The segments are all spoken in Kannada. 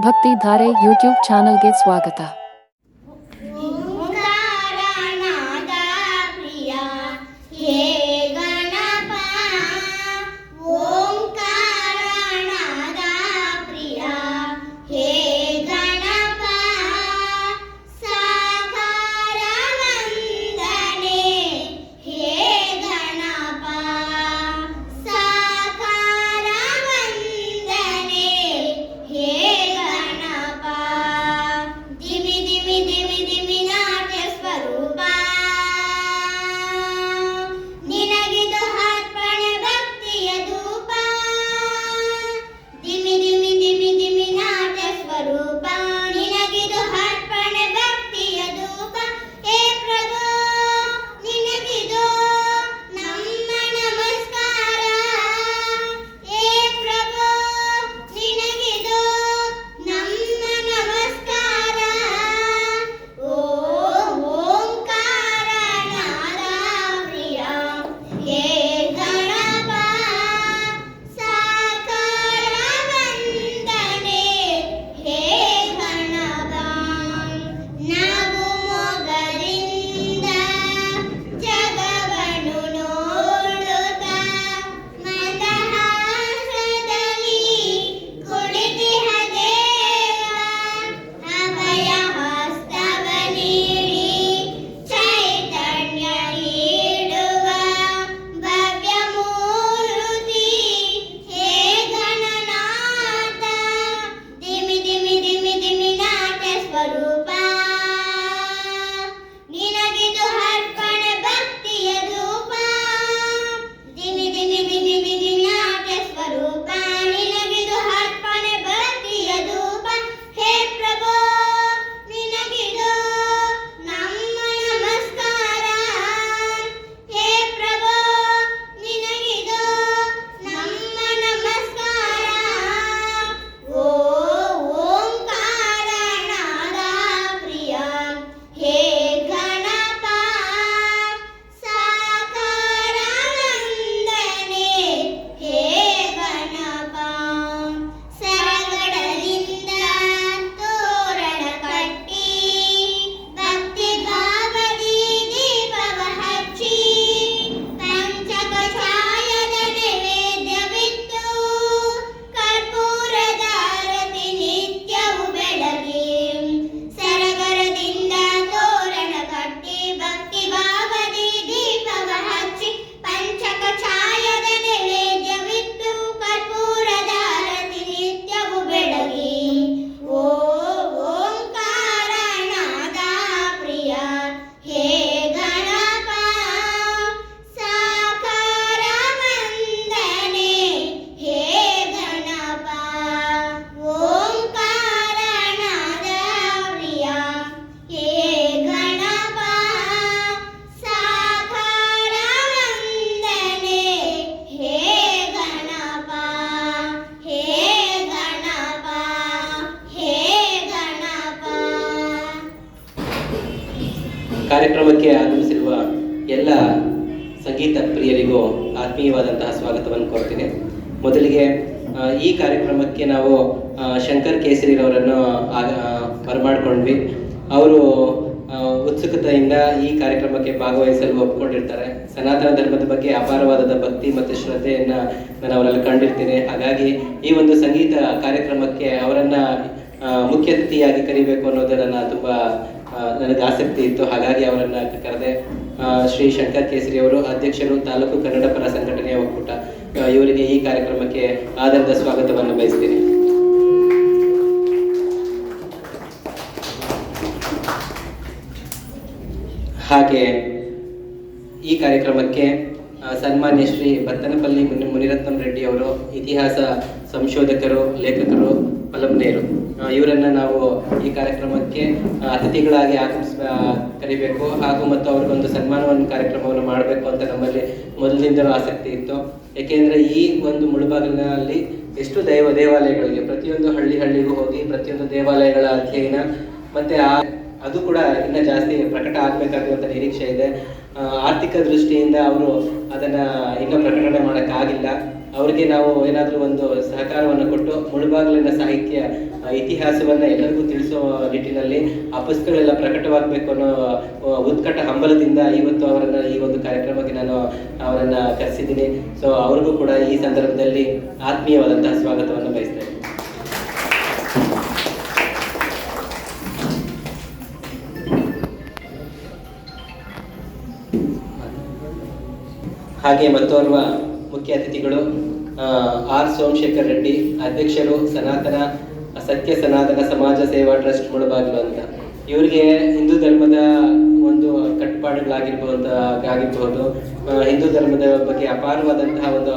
ಭಕ್ತಿ ಧಾರೆ ಯೂಟ್ಯೂಬ್ ಚಾನಲ್ಗೆ ಸ್ವಾಗತ. ಓಂಕಾರನಾದ ಪ್ರಿಯ ಹೇ ಗಣಪ, ಓಂಕಾರನಾದ ಪ್ರಿಯ ಹೇ ಗಣಪ, ಸಾಕಾರ ವಂದನೆ ಹೇ ಗಣಪ, ಸಾಕಾರ ವಂದನೆ ಹೇ ಗಣಪ, ದಿಮಿ ದಿಮಿ ದಿಮಿ ದಿಮಿ ನಾಟ್ಯ ಸ್ವರೂಪ, ನಿನಗಿದು ಅರ್ಪಣೆ ಭಕ್ತಿಯ ಧೂಪ, ದಿಮಿ ದಿಮಿ ದಿಮಿ ದಿಮಿ ನಾಟ್ಯ ಸ್ವರೂಪ, ನಿನಗಿದು ಅರ್ಪಣೆ ಭಕ್ತಿಯ ಧೂಪ, ಹೇ ಪ್ರಭು ನಿನಗಿದು ನಮ್ಮ ನಮಸ್ಕಾರ, ಹೇ ಪ್ರಭು ನಿನಗಿದು ನಮ್ಮ ನಮಸ್ಕಾರ. ಓಂಕಾರನಾದ ಪ್ರಿಯ ಹೇ ಗಣಪ, ಸಾಕಾರ ವಂದನೆ ಹೇ ಗಣಪ, ನಗು ಮೊಗದಿಂದ ಜಗವನ್ನು ನೋಡುತ್ತ ಮಂದಹಾಸದಲ್ಲಿ ಕುಳಿತಿಹ ದೇವ, ಅಭಯ ಹಸ್ತವ ನೀಡಿ ಚೈತನ್ಯ ನೀಡುವ ಭವ್ಯ ಮೂರ್ತಿ ಹೇ ಗಣನಾಥ, ದಿಮಿ ದಿಮಿ ದಿಮಿ ದಿಮಿ ನಾಟ್ಯ ಸ್ವರೂಪ, ನಿನಗಿದು ಅರ್ಪಣೆ ಭಕ್ತಿಯ ಧೂಪ, ದಿಮಿ ದಿಮಿ ದಿಮಿ ದಿಮಿ ನಾಟ್ಯ ಸ್ವರೂಪ, ನಿನಗಿದು ಅರ್ಪಣೆ ಭಕ್ತಿಯ ಧೂಪ, ಹೇ ಪ್ರಭು ನಿನಗಿದು ನಮ್ಮ ನಮಸ್ಕಾರ, ಹೇ ಪ್ರಭು ನಿನಗಿದು ನಮ್ಮ ನಮಸ್ಕಾರ. ಓಂಕಾರನಾದ ಪ್ರಿಯ ಹೇ ಗಣಪ, ಸಾಕಾರ ವಂದನೆ ಹೇ ಗಣಪ, ಸರಗಡದಿಂದ ತೋರಣ ಕಟ್ಟಿ ಭಕ್ತಿ ಭಾವದಿ ದೀಪವ ಹಚ್ಚಿ ಪಂಚಕಷಾಯದ ನೈವೇದ್ಯವಿತ್ತು ಕರ್ಪೂರದ ಆರತಿ ನಿತ್ಯವು ಬೆಳಗಿ, ಸರಗರದಿಂದ ತೋರಣ ಕಟ್ಟಿ ಭಕ್ತಿ ಭಾವದಿ ದೀಪವ ಹಚ್ಚಿ ಪಂಚಕಷಾಯದ ನೈವೇದ್ಯವಿತ್ತು ಕರ್ಪೂರದ ಆರತಿ ನಿತ್ಯವು ಬೆಳಗಿ. ಓಂಕಾರನಾದ ಪ್ರಿಯ ಹೇ ಗಣಪ, ಸಾಕಾರ ವಂದನೆ ಹೇ ಗಣಪ, ಓಂಕಾರನಾದ ಪ್ರಿಯ ಹೇ ಗಣಪ, ಸಾಕಾರ ವಂದನೆ ಹೇ ಗಣಪ, ಹೇ ಗಣಪ, ಹೇ ಗಣಪ. ಕಾರ್ಯಕ್ರಮಕ್ಕೆ ಆಗಮಿಸಿರುವ ಎಲ್ಲ ಸಂಗೀತ ಪ್ರಿಯರಿಗೂ ಆತ್ಮೀಯವಾದಂತಹ ಸ್ವಾಗತವನ್ನು ಕೋರ್ತೀನಿ. ಮೊದಲಿಗೆ ಈ ಕಾರ್ಯಕ್ರಮಕ್ಕೆ ನಾವು ಶಂಕರ್ ಕೇಸರಿರವರನ್ನು ಬರಮಾಡ್ಕೊಂಡ್ವಿ. ಅವರು ಉತ್ಸುಕತೆಯಿಂದ ಈ ಕಾರ್ಯಕ್ರಮಕ್ಕೆ ಭಾಗವಹಿಸಲು ಒಪ್ಕೊಂಡಿರ್ತಾರೆ. ಸನಾತನ ಧರ್ಮದ ಬಗ್ಗೆ ಅಪಾರವಾದ ಭಕ್ತಿ ಮತ್ತು ಶ್ರದ್ಧೆಯನ್ನು ನಾನು ಅವರಲ್ಲಿ ಕಂಡಿರ್ತೀನಿ. ಹಾಗಾಗಿ ಈ ಒಂದು ಸಂಗೀತ ಕಾರ್ಯಕ್ರಮಕ್ಕೆ ಅವರನ್ನು ಮುಖ್ಯ ಅತಿಥಿಯಾಗಿ ಕರಿಬೇಕು ಅನ್ನೋದು ನನಗೆ ಆಸಕ್ತಿ ಇತ್ತು. ಹಾಗಾಗಿ ಅವರನ್ನು ಕರೆದೆ. ಶ್ರೀ ಶಂಕರ್ ಕೇಸರಿ ಅವರು ಅಧ್ಯಕ್ಷರು, ತಾಲೂಕು ಕನ್ನಡ ಪರ ಸಂಘಟನೆಯ ಒಕ್ಕೂಟ. ಇವರಿಗೆ ಈ ಕಾರ್ಯಕ್ರಮಕ್ಕೆ ಆಧಾರದ ಸ್ವಾಗತವನ್ನು ಬಯಸ್ತೀನಿ. ಹಾಗೆ ಈ ಕಾರ್ಯಕ್ರಮಕ್ಕೆ ಸನ್ಮಾನ್ಯ ಶ್ರೀ ಬತ್ತನಪಲ್ಲಿ ಮುನಿರತ್ನಂ ರೆಡ್ಡಿ ಅವರು ಇತಿಹಾಸ ಸಂಶೋಧಕರು, ಲೇಖಕರು, ಪಲಂನೇರು. ಇವರನ್ನು ನಾವು ಈ ಕಾರ್ಯಕ್ರಮಕ್ಕೆ ಅತಿಥಿಗಳಾಗಿ ಕರಿಬೇಕು ಹಾಗೂ ಮತ್ತು ಅವ್ರಿಗೊಂದು ಸನ್ಮಾನವನ್ನು ಕಾರ್ಯಕ್ರಮವನ್ನು ಮಾಡಬೇಕು ಅಂತ ನಮ್ಮಲ್ಲಿ ಮೊದಲಿನಿಂದಲೂ ಆಸಕ್ತಿ ಇತ್ತು. ಏಕೆಂದರೆ ಈ ಒಂದು ಮುಳುಬಾಗಿಲಿನಲ್ಲಿ ಎಷ್ಟು ದೇವಾಲಯಗಳಿಗೆ ಪ್ರತಿಯೊಂದು ಹಳ್ಳಿಗೂ ಹೋಗಿ ಪ್ರತಿಯೊಂದು ದೇವಾಲಯಗಳ ಅಧ್ಯಯನ ಮತ್ತು ಅದು ಕೂಡ ಇನ್ನೂ ಜಾಸ್ತಿ ಪ್ರಕಟ ಆಗಬೇಕಾಗಿರುವಂಥ ನಿರೀಕ್ಷೆ ಇದೆ. ಆರ್ಥಿಕ ದೃಷ್ಟಿಯಿಂದ ಅವರು ಅದನ್ನು ಇನ್ನೂ ಪ್ರಕಟಣೆ ಮಾಡೋಕ್ಕಾಗಿಲ್ಲ. ಅವರಿಗೆ ನಾವು ಏನಾದರೂ ಒಂದು ಸಹಕಾರವನ್ನು ಕೊಟ್ಟು ಮುಳುಬಾಗಿಲಿನ ಸಾಹಿತ್ಯ ಇತಿಹಾಸವನ್ನು ಎಲ್ಲರಿಗೂ ತಿಳಿಸೋ ನಿಟ್ಟಿನಲ್ಲಿ ಆ ಪುಸ್ತಕಗಳೆಲ್ಲ ಪ್ರಕಟವಾಗಬೇಕು ಅನ್ನೋ ಉತ್ಕಟ ಹಂಬಲದಿಂದ ಇವತ್ತು ಅವರನ್ನು ಈ ಒಂದು ಕಾರ್ಯಕ್ರಮಕ್ಕೆ ನಾನು ಅವರನ್ನು ಕರೆಸಿದ್ದೀನಿ. ಸೊ ಅವ್ರಿಗೂ ಕೂಡ ಈ ಸಂದರ್ಭದಲ್ಲಿ ಆತ್ಮೀಯವಾದಂತಹ ಸ್ವಾಗತವನ್ನು ಬಯಸ್ತಾ ಇದ್ದೀನಿ. ಹಾಗೆ ಮತ್ತೋರ್ವ ಮುಖ್ಯ ಅತಿಥಿಗಳು ಆರ್ ಸೋಮಶೇಖರ್ ರೆಡ್ಡಿ, ಅಧ್ಯಕ್ಷರು ಸತ್ಯ ಸನಾತನ ಸಮಾಜ ಸೇವಾ ಟ್ರಸ್ಟ್ ಮುಳಬಾಗಿಲು ಅಂತ. ಇವರಿಗೆ ಹಿಂದೂ ಧರ್ಮದ ಒಂದು ಕಟ್ಟುಪಾಡುಗಳಾಗಿರ್ಬಹುದು, ಹಿಂದೂ ಧರ್ಮದ ಬಗ್ಗೆ ಅಪಾರವಾದಂತಹ ಒಂದು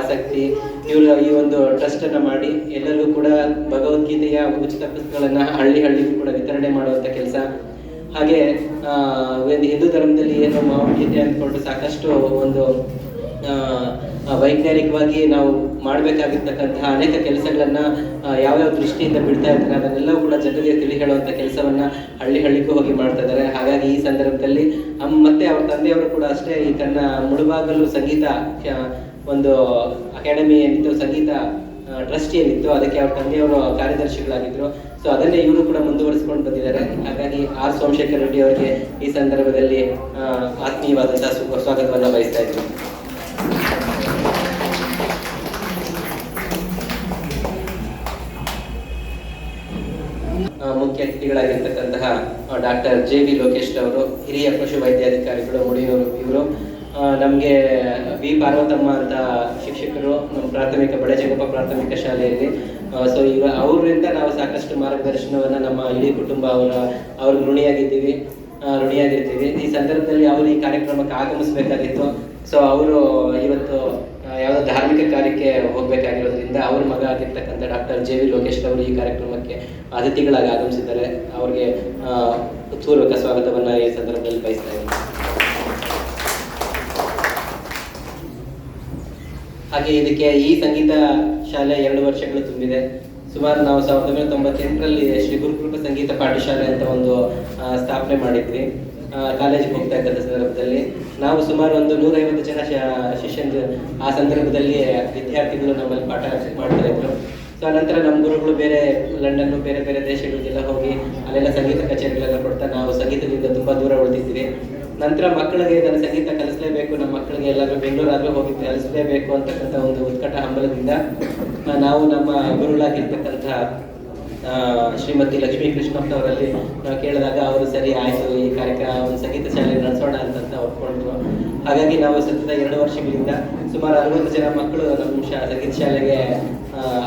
ಆಸಕ್ತಿ. ಇವರು ಈ ಒಂದು ಟ್ರಸ್ಟ್ ಅನ್ನ ಮಾಡಿ ಎಲ್ಲರಿಗೂ ಕೂಡ ಭಗವದ್ಗೀತೆಯ ಉಚಿತ ಪುಸ್ತಕಗಳನ್ನ ಹಳ್ಳಿಗೂ ಕೂಡ ವಿತರಣೆ ಮಾಡುವಂತ ಕೆಲಸ. ಹಾಗೆ ಹಿಂದೂ ಧರ್ಮದಲ್ಲಿ ಏನು ಮಾನವೀಯತೆ ಅಂದ್ಕೊಂಡು ಸಾಕಷ್ಟು ಒಂದು ವೈಜ್ಞಾನಿಕವಾಗಿ ನಾವು ಮಾಡಬೇಕಾಗಿರ್ತಕ್ಕಂತಹ ಅನೇಕ ಕೆಲಸಗಳನ್ನ ಯಾವ್ಯಾವ ದೃಷ್ಟಿಯಿಂದ ಬಿಡ್ತಾ ಇರ್ತಾರೆ ಅದನ್ನೆಲ್ಲವೂ ಕೂಡ ಜನರಿಗೆ ತಿಳಿ ಹೇಳುವಂಥ ಕೆಲಸವನ್ನ ಹಳ್ಳಿಗೂ ಹೋಗಿ ಮಾಡ್ತಾ ಇದ್ದಾರೆ. ಹಾಗಾಗಿ ಈ ಸಂದರ್ಭದಲ್ಲಿ ಮತ್ತೆ ಅವ್ರ ತಂದೆಯವರು ಕೂಡ ಅಷ್ಟೇ ಈ ಮುಳಬಾಗಲು ಸಂಗೀತ ಒಂದು ಅಕಾಡೆಮಿ ಏನಿತ್ತು, ಸಂಗೀತ ಟ್ರಸ್ಟ್ ಏನಿತ್ತು, ಅದಕ್ಕೆ ಅವ್ರ ತಂದೆಯವರು ಕಾರ್ಯದರ್ಶಿಗಳಾಗಿದ್ರು. ಸೊ ಅದನ್ನೇ ಇವರು ಕೂಡ ಮುಂದುವರಿಸಿಕೊಂಡು ಬಂದಿದ್ದಾರೆ. ಹಾಗಾಗಿ ಆರ್ ಸೋಮಶೇಖರ್ ರೆಡ್ಡಿ ಅವರಿಗೆ ಈ ಸಂದರ್ಭದಲ್ಲಿ ಆತ್ಮೀಯವಾದಂತಹ ಸ್ವಾಗತವನ್ನು ಬಯಸ್ತಾ ಇದ್ರು. ಮುಖ್ಯ ಅತಿಥಿಗಳಾಗಿರ್ತಕ್ಕಂತಹ ಡಾಕ್ಟರ್ JV ಲೋಕೇಶ್ ಅವರು, ಹಿರಿಯ ಪಶು ವೈದ್ಯಾಧಿಕಾರಿಗಳು, ಮುಡಿಯೂರು. ಇವರು ನಮಗೆ ವಿ ಪಾರ್ವತಮ್ಮ ಅಂತ ಶಿಕ್ಷಕರು ನಮ್ಮ ಬಡಜಗಪ್ಪ ಪ್ರಾಥಮಿಕ ಶಾಲೆಯಲ್ಲಿ. ಸೊ ಈಗ ಅವರಿಂದ ನಾವು ಸಾಕಷ್ಟು ಮಾರ್ಗದರ್ಶನವನ್ನು ನಮ್ಮ ಇಡೀ ಕುಟುಂಬ ಅವ್ರಿಗೆ ಋಣಿಯಾಗಿರ್ತೀವಿ. ಈ ಸಂದರ್ಭದಲ್ಲಿ ಅವರು ಈ ಕಾರ್ಯಕ್ರಮಕ್ಕೆ ಆಗಮಿಸಬೇಕಾಗಿತ್ತು. ಸೊ ಅವರು ಇವತ್ತು ಯಾವುದೋ ಧಾರ್ಮಿಕ ಕಾರ್ಯಕ್ಕೆ ಹೋಗಬೇಕಾಗಿರೋದ್ರಿಂದ ಅವ್ರ ಮಗ ಆಗಿರ್ತಕ್ಕಂಥ ಡಾಕ್ಟರ್ JV ಲೋಕೇಶ್ ಅವರು ಈ ಕಾರ್ಯಕ್ರಮಕ್ಕೆ ಅತಿಥಿಗಳಾಗಿ ಆಗಮಿಸಿದ್ದಾರೆ. ಅವ್ರಿಗೆ ಪೂರ್ವಕ ಸ್ವಾಗತವನ್ನು ಈ ಸಂದರ್ಭದಲ್ಲಿ ಬಯಸ್ತಾ ಇದ್ದೀನಿ. ಹಾಗೆ ಇದಕ್ಕೆ ಈ ಸಂಗೀತ ಶಾಲೆ 2 ವರ್ಷಗಳು ತುಂಬಿದೆ. ಸುಮಾರು ನಾವು 1998ರಲ್ಲಿ ಶ್ರೀ ಗುರುಕೃಪ ಸಂಗೀತ ಪಾಠಶಾಲೆ ಅಂತ ಒಂದು ಸ್ಥಾಪನೆ ಮಾಡಿದ್ವಿ. ಕಾಲೇಜಿಗೆ ಹೋಗ್ತಾ ಇದ್ದ ಸಂದರ್ಭದಲ್ಲಿ ನಾವು ಸುಮಾರು ಒಂದು 150 ಜನ ಶಿಷ್ಯರು ಆ ಸಂದರ್ಭದಲ್ಲಿ ವಿದ್ಯಾರ್ಥಿಗಳು ನಮ್ಮಲ್ಲಿ ಪಾಠ ಮಾಡ್ತಾ ಇದ್ರು. ಸೊ ನಂತರ ನಮ್ಮ ಗುರುಗಳು ಲಂಡನ್ ಬೇರೆ ದೇಶಗಳಿಗೆಲ್ಲ ಹೋಗಿ ಅಲ್ಲೆಲ್ಲ ಸಂಗೀತ ಕಚೇರಿಗಳೆಲ್ಲ ಕೊಡ್ತಾ ನಾವು ಸಂಗೀತದಿಂದ ತುಂಬಾ ದೂರ ಉಳಿದಿದ್ವಿ. ನಂತರ ಮಕ್ಕಳಿಗೆ ಇದನ್ನು ಸಂಗೀತ ಕಲಿಸಲೇಬೇಕು, ನಮ್ಮ ಮಕ್ಕಳಿಗೆ ಎಲ್ಲರೂ ಬೆಂಗಳೂರಾದ್ರೂ ಹೋಗಿ ಕಲಿಸಲೇಬೇಕು ಅಂತಕ್ಕಂಥ ಒಂದು ಉತ್ಕಟ ಹಂಬಲದಿಂದ ನಾವು ನಮ್ಮ ಗುರುಗಳಾಗಿರ್ತಕ್ಕಂಥ ಶ್ರೀಮತಿ ಲಕ್ಷ್ಮೀ ಕೃಷ್ಣಪ್ಪ ಅವರಲ್ಲಿ ನಾವು ಕೇಳಿದಾಗ ಅವರು ಸರಿ ಆಯಿತು, ಈ ಕಾರ್ಯಕ್ರಮ ಒಂದು ಸಂಗೀತ ಶಾಲೆ ನಡೆಸೋಣ ಅಂತ ಒಪ್ಕೊಂಡ್ರು. ಹಾಗಾಗಿ ನಾವು ಸತತ 2 ವರ್ಷಗಳಿಂದ ಸುಮಾರು 60 ಜನ ಮಕ್ಕಳು ನಮ್ಮ ಸಂಗೀತ ಶಾಲೆಗೆ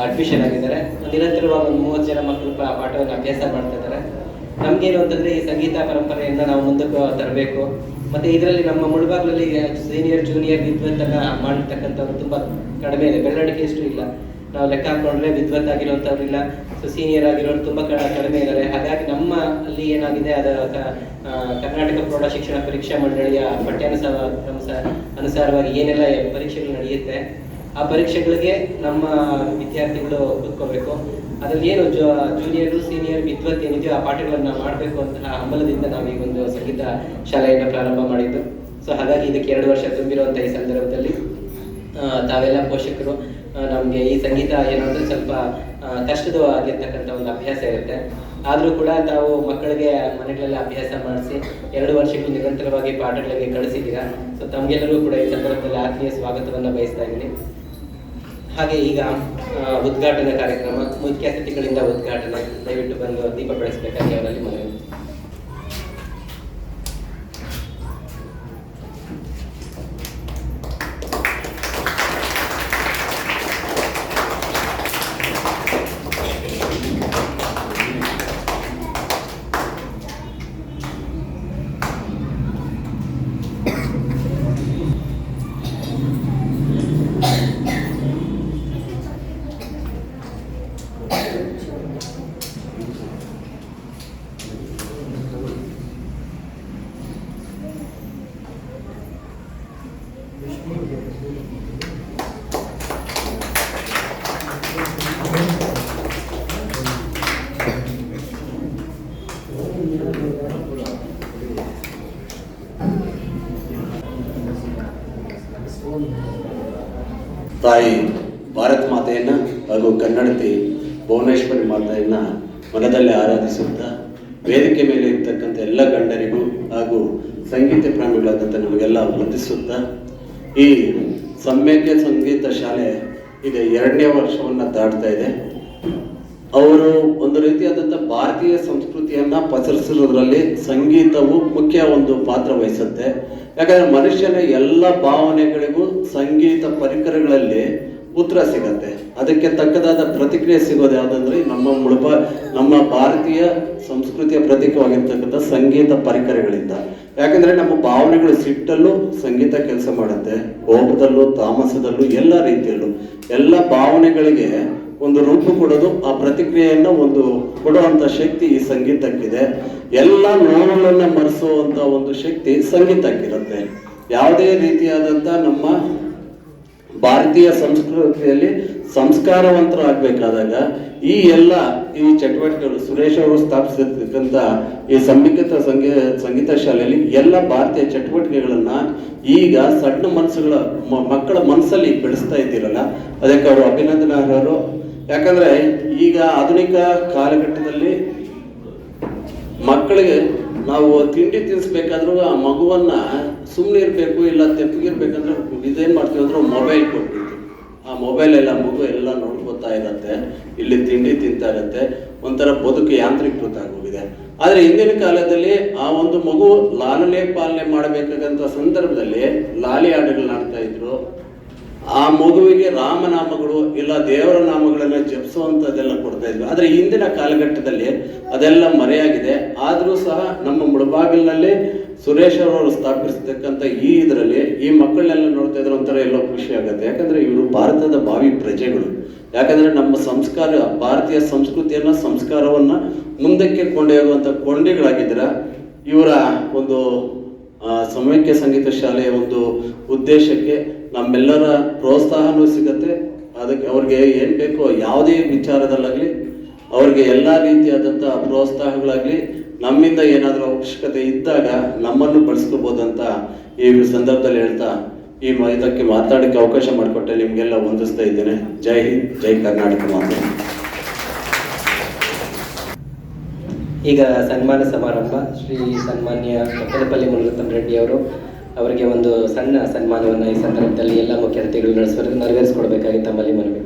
ಅಡ್ಮಿಷನ್ ಆಗಿದ್ದಾರೆ. ನಿರಂತರವಾಗಿ ಒಂದು 30 ಜನ ಮಕ್ಕಳು ಪಾಠವನ್ನು ಅಭ್ಯಾಸ ಮಾಡ್ತಾ ಇದ್ದಾರೆ. ನಮ್ಗೇನು ಅಂತಂದ್ರೆ ಈ ಸಂಗೀತ ಪರಂಪರೆಯನ್ನ ನಾವು ಮುಂದಕ್ಕೆ ತರಬೇಕು. ಮತ್ತೆ ಇದರಲ್ಲಿ ನಮ್ಮ ಮುಳಬಾಗ್ಲಲ್ಲಿ ಸೀನಿಯರ್ ಜೂನಿಯರ್ ವಿದ್ವತ್ತನ್ನ ಮಾಡಿರ್ತಕ್ಕಂಥವ್ರು ತುಂಬಾ ಕಡಿಮೆ ಇದೆ, ಬೆಳವಣಿಗೆ ಎಷ್ಟು ಇಲ್ಲ. ನಾವು ಲೆಕ್ಕ ಹಾಕೊಂಡ್ರೆ ವಿದ್ವತ್ ಆಗಿರುವಂಥವ್ರಿಲ್ಲ, ಸೊ ಸೀನಿಯರ್ ಆಗಿರೋರು ತುಂಬಾ ಕಡಿಮೆ ಇದ್ದಾರೆ. ಹಾಗಾಗಿ ನಮ್ಮ ಅಲ್ಲಿ ಏನಾಗಿದೆ ಕರ್ನಾಟಕ ಪ್ರೌಢ ಶಿಕ್ಷಣ ಪರೀಕ್ಷಾ ಮಂಡಳಿಯ ಅನುಸಾರವಾಗಿ ಏನೆಲ್ಲ ಪರೀಕ್ಷೆಗಳು ನಡೆಯುತ್ತೆ ಆ ಪರೀಕ್ಷೆಗಳಿಗೆ ನಮ್ಮ ವಿದ್ಯಾರ್ಥಿಗಳು ಕೂತ್ಕೋಬೇಕು. ಅದ್ರಲ್ಲಿ ಏನು ಜೂನಿಯರ್ ಸೀನಿಯರ್ ವಿದ್ವತ್ ಏನಿದೆಯೋ ಆ ಪಾಠಗಳನ್ನ ಮಾಡಬೇಕು ಅಂತ ಹಂಬಲದಿಂದ ನಾವು ಈ ಒಂದು ಸಂಗೀತ ಶಾಲೆಯನ್ನು ಪ್ರಾರಂಭ ಮಾಡಿದ್ದು. ಸೊ ಹಾಗಾಗಿ ಇದಕ್ಕೆ 2 ವರ್ಷ ತುಂಬಿರುವಂಥ ಈ ಸಂದರ್ಭದಲ್ಲಿ ತಾವೆಲ್ಲ ಪೋಷಕರು ನಮಗೆ ಈ ಸಂಗೀತ ಏನಂದ್ರೆ ಸ್ವಲ್ಪ ಕಷ್ಟವಾಗಿರ್ತಕ್ಕಂಥ ಒಂದು ಅಭ್ಯಾಸ ಇರುತ್ತೆ. ಆದರೂ ಕೂಡ ತಾವು ಮಕ್ಕಳಿಗೆ ಮನೆಗಳಲ್ಲಿ ಅಭ್ಯಾಸ ಮಾಡಿಸಿ 2 ವರ್ಷಗಳು ನಿರಂತರವಾಗಿ ಪಾಠಗಳಿಗೆ ಕಳಿಸಿದ್ದೀರಾ. ಸೊ ತಮಗೆಲ್ಲರೂ ಕೂಡ ಈ ಸಂದರ್ಭದಲ್ಲಿ ಆತ್ಮೀಯ ಸ್ವಾಗತವನ್ನು ಬಯಸ್ತಾ ಇದ್ದೀನಿ. ಹಾಗೆ ಈಗ ಉದ್ಘಾಟನಾ ಕಾರ್ಯಕ್ರಮ, ಮುಖ್ಯ ಅತಿಥಿಗಳಿಂದ ಉದ್ಘಾಟನೆ. ದಯವಿಟ್ಟು ಬಂದು ದೀಪ ಬೆಳೆಸಬೇಕಾಗಿ ಅವರಲ್ಲಿ ಮನವಿ. ತಾಯಿ ಭಾರತ ಮಾತೆಯನ್ನು ಹಾಗೂ ಕನ್ನಡತಿ ಭುವನೇಶ್ವರಿ ಮಾತೆಯನ್ನು ಮನದಲ್ಲಿ ಆರಾಧಿಸುತ್ತಾ ವೇದಿಕೆ ಮೇಲೆ ಇರ್ತಕ್ಕಂಥ ಎಲ್ಲ ಗಣ್ಯರಿಗೂ ಹಾಗೂ ಸಂಗೀತ ಪ್ರೇಮಿಗಳಾದಂಥ ನಿಮಗೆಲ್ಲ ವಂದಿಸುತ್ತಾ ಈ ಸಮ್ಯಕ್ಕೆ ಸಂಗೀತ ಶಾಲೆ ಈಗ 2ನೇ ವರ್ಷವನ್ನು ದಾಟ್ತಾ ಇದೆ. ಅವರು ಒಂದು ರೀತಿಯಾದಂಥ ಭಾರತೀಯ ಸಂಸ್ಕೃತಿಯನ್ನು ಪಸರಿಸೋದ್ರಲ್ಲಿ ಸಂಗೀತವು ಮುಖ್ಯ ಒಂದು ಪಾತ್ರ ವಹಿಸುತ್ತೆ. ಯಾಕಂದರೆ ಮನುಷ್ಯನ ಎಲ್ಲ ಭಾವನೆಗಳಿಗೂ ಸಂಗೀತ ಪರಿಕರಗಳಲ್ಲಿ ಉತ್ತರ ಸಿಗತ್ತೆ. ಅದಕ್ಕೆ ತಕ್ಕದಾದ ಪ್ರತಿಕ್ರಿಯೆ ಸಿಗೋದು ಯಾವುದಂದ್ರೆ ನಮ್ಮ ಭಾರತೀಯ ಸಂಸ್ಕೃತಿಯ ಪ್ರತೀಕವಾಗಿರ್ತಕ್ಕಂಥ ಸಂಗೀತ ಪರಿಕರಗಳಿಂದ. ಯಾಕಂದರೆ ನಮ್ಮ ಭಾವನೆಗಳು ಸಿಟ್ಟಲ್ಲೂ ಸಂಗೀತ ಕೆಲಸ ಮಾಡುತ್ತೆ, ಕೋಪದಲ್ಲೂ ತಾಮಸದಲ್ಲೂ ಎಲ್ಲ ರೀತಿಯಲ್ಲೂ ಎಲ್ಲ ಭಾವನೆಗಳಿಗೆ ಒಂದು ರೂಪ ಕೊಡೋದು, ಆ ಪ್ರತಿಕ್ರಿಯೆಯನ್ನು ಒಂದು ಕೊಡುವಂಥ ಶಕ್ತಿ ಈ ಸಂಗೀತಕ್ಕಿದೆ. ಎಲ್ಲ ನೋವುಗಳನ್ನು ಮರೆಸುವಂಥ ಒಂದು ಶಕ್ತಿ ಸಂಗೀತಕ್ಕಿರುತ್ತೆ. ಯಾವುದೇ ರೀತಿಯಾದಂಥ ನಮ್ಮ ಭಾರತೀಯ ಸಂಸ್ಕೃತಿಯಲ್ಲಿ ಸಂಸ್ಕಾರವಂತರಾಗಬೇಕಾದಾಗ ಈ ಚಟುವಟಿಕೆಗಳು ಸುರೇಶ್ ಅವರು ಸ್ಥಾಪಿಸಿರ್ತಕ್ಕಂಥ ಈ ಸಂಗೀತ ಶಾಲೆಯಲ್ಲಿ ಎಲ್ಲ ಭಾರತೀಯ ಚಟುವಟಿಕೆಗಳನ್ನ ಈಗ ಸಣ್ಣ ಮಕ್ಕಳ ಮನಸ್ಸಲ್ಲಿ ಬೆಳೆಸ್ತಾ ಇದ್ದೀರಲ್ಲ, ಅದಕ್ಕೆ ಅವರು ಅಭಿನಂದನಾರ್ಹರು. ಯಾಕಂದ್ರೆ ಈಗ ಆಧುನಿಕ ಕಾಲಘಟ್ಟದಲ್ಲಿ ಮಕ್ಕಳಿಗೆ ನಾವು ತಿಂಡಿ ತಿನ್ನಿಸ್ಬೇಕಾದ್ರೂ ಆ ಮಗುವನ್ನ ಸುಮ್ಮನೆ ಇರಬೇಕು ಇಲ್ಲ ತೆಪ್ಪಗಿರ್ಬೇಕಂದ್ರೆ ಇದೇನು ಮಾಡ್ತೀವಿ ಅಂದ್ರೆ ಮೊಬೈಲ್ ಕೊಟ್ಬಿಡ್ತೀವಿ. ಆ ಮೊಬೈಲ್ ಎಲ್ಲ ಮಗು ಎಲ್ಲ ನೋಡ್ಕೋತಾ ಇರತ್ತೆ, ಇಲ್ಲಿ ತಿಂಡಿ ತಿಂತಾ ಇರತ್ತೆ, ಒಂಥರ ಬದುಕು ಯಾಂತ್ರೀಕೃತ ಆಗೋಗಿದೆ. ಆದರೆ ಹಿಂದಿನ ಕಾಲದಲ್ಲಿ ಆ ಒಂದು ಮಗು ಲಾಲನೆ ಪಾಲನೆ ಮಾಡಬೇಕಾದಂಥ ಸಂದರ್ಭದಲ್ಲಿ ಲಾಲಿ ಹಾಡುಗಳನ್ನ ಆಡ್ತಾ ಇದ್ರು. ಆ ಮಗುವಿಗೆ ರಾಮನಾಮಗಳು ಇಲ್ಲ ದೇವರ ನಾಮಗಳನ್ನ ಜಪಿಸುವಂಥದ್ದೆಲ್ಲ ಕೊಡ್ತಾ ಇದ್ವಿ. ಆದರೆ ಇಂದಿನ ಕಾಲಘಟ್ಟದಲ್ಲಿ ಅದೆಲ್ಲ ಮರೆಯಾಗಿದೆ. ಆದರೂ ಸಹ ನಮ್ಮ ಮುಳಬಾಗಿಲಿನಲ್ಲಿ ಸುರೇಶ್ ಅವರು ಸ್ಥಾಪಿಸತಕ್ಕಂಥ ಇದರಲ್ಲಿ ಈ ಮಕ್ಕಳನ್ನೆಲ್ಲ ನೋಡ್ತಾ ಇದ್ರೆ ಒಂಥರ ಎಲ್ಲೋ ಖುಷಿ ಆಗುತ್ತೆ. ಯಾಕಂದ್ರೆ ಇವರು ಭಾರತದ ಭಾವಿ ಪ್ರಜೆಗಳು. ಯಾಕಂದ್ರೆ ನಮ್ಮ ಸಂಸ್ಕಾರ, ಭಾರತೀಯ ಸಂಸ್ಕೃತಿಯನ್ನ ಸಂಸ್ಕಾರವನ್ನ ಮುಂದಕ್ಕೆ ಕೊಂಡೊಯ್ಯುವಂಥ ಕೊಂಡಿಗಳಾಗಿದ್ರ ಇವರ ಒಂದು ಸಮಯಕ್ಕೆ ಸಂಗೀತ ಶಾಲೆಯ ಒಂದು ಉದ್ದೇಶಕ್ಕೆ ನಮ್ಮೆಲ್ಲರ ಪ್ರೋತ್ಸಾಹನೂ ಸಿಗತ್ತೆ. ಅದಕ್ಕೆ ಅವ್ರಿಗೆ ಏನು ಬೇಕೋ ಯಾವುದೇ ವಿಚಾರದಲ್ಲಾಗಲಿ ಅವ್ರಿಗೆ ಎಲ್ಲ ರೀತಿಯಾದಂಥ ಪ್ರೋತ್ಸಾಹಗಳಾಗಲಿ ನಮ್ಮಿಂದ ಏನಾದರೂ ಅವಶ್ಯಕತೆ ಇದ್ದಾಗ ನಮ್ಮನ್ನು ಬಳಸ್ಕೋಬೋದಂತ ಈ ಸಂದರ್ಭದಲ್ಲಿ ಹೇಳ್ತಾ ಇದಕ್ಕೆ ಮಾತಾಡೋಕ್ಕೆ ಅವಕಾಶ ಮಾಡಿಕೊಟ್ಟೆ ನಿಮಗೆಲ್ಲ ವಂದಿಸ್ತಾ ಇದ್ದೇನೆ. ಜೈ ಹಿಂದ್, ಜೈ ಕರ್ನಾಟಕ ಮಾತೆ. ಈಗ ಸನ್ಮಾನ ಸಮಾರಂಭ. ಶ್ರೀ ಸನ್ಮಾನ್ಯ ಕಪ್ಪಲಪಲ್ಲಿ ಮುನಿರತ್ನ ರೆಡ್ಡಿ ಅವರಿಗೆ ಒಂದು ಸಣ್ಣ ಸನ್ಮಾನವನ್ನು ಈ ಸಂದರ್ಭದಲ್ಲಿ ಎಲ್ಲ ಮುಖ್ಯ ಅತಿಥಿಗಳು ನೆರವೇರಿಸಿಕೊಡ್ಬೇಕಾಗಿ ತಮ್ಮಲ್ಲಿ ಮನವಿ.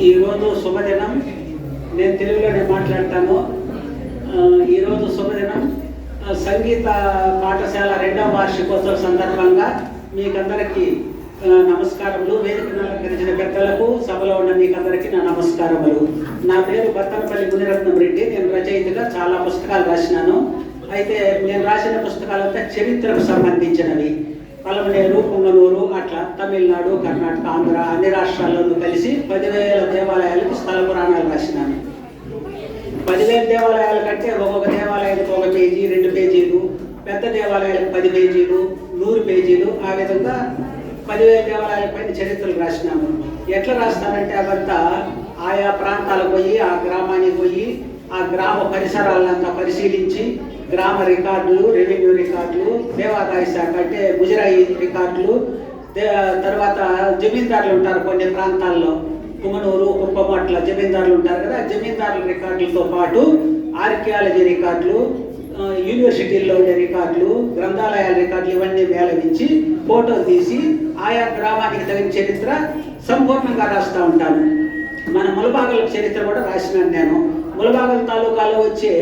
ఈరోజు శుభదినం. నేను తెలుగులోనే మాట్లాడతాను. ఈరోజు శుభదినం. సంగీత పాఠశాల 2వ వార్షికోత్సవ సందర్భంగా మీకందరికీ నమస్కారములు. వేదికను అలంకరించిన పెద్దలకు, సభలో ఉన్న మీకందరికీ నా నమస్కారములు. నా పేరు బత్తనపల్లి మునిరత్నం రెడ్డి. నేను రచయితగా చాలా పుస్తకాలు రాసినాను. అయితే నేను రాసిన పుస్తకాలంతా చరిత్రకు సంబంధించినవి. పలమనేరు, పుంగనూరు, అట్లా తమిళనాడు, కర్ణాటక, ఆంధ్ర అన్ని రాష్ట్రాల్లోనూ కలిసి 10,000 దేవాలయాలకు స్థల పురాణాలు రాసినాను. 10,000 దేవాలయాల కంటే ఒక్కొక్క దేవాలయానికి 1 పేజీ, 2 పేజీలు, పెద్ద దేవాలయాలకు 10 పేజీలు, 100 పేజీలు, ఆ విధంగా 10,000 దేవాలయాల పైన చరిత్రలు రాసినాము. ఎట్లా రాస్తానంటే అవంతా ఆయా ప్రాంతాలకు పోయి, ఆ గ్రామానికి పోయి, ఆ గ్రామ పరిసరాలంతా పరిశీలించి, గ్రామ రికార్డులు, రెవెన్యూ రికార్డులు, దేవాదాయ శాఖ అంటే ముజరాయి రికార్డులు, తర్వాత జమీందారులు ఉంటారు కొన్ని ప్రాంతాల్లో, కుమనూరు, కుప్పం అట్లా జమీందారులు ఉంటారు కదా, జమీందారుల రికార్డులతో పాటు ఆర్కియాలజీ రికార్డులు, యూనివర్సిటీల్లో ఉండే రికార్డులు, గ్రంథాలయాల రికార్డులు ఇవన్నీ మేళవించి ఫోటో తీసి ఆయా గ్రామానికి తగిన చరిత్ర సంపూర్ణంగా రాస్తూ ఉంటాను. మన ములబాగల చరిత్ర కూడా రాసినాను నేను. ములబాగల తాలూకాలో వచ్చే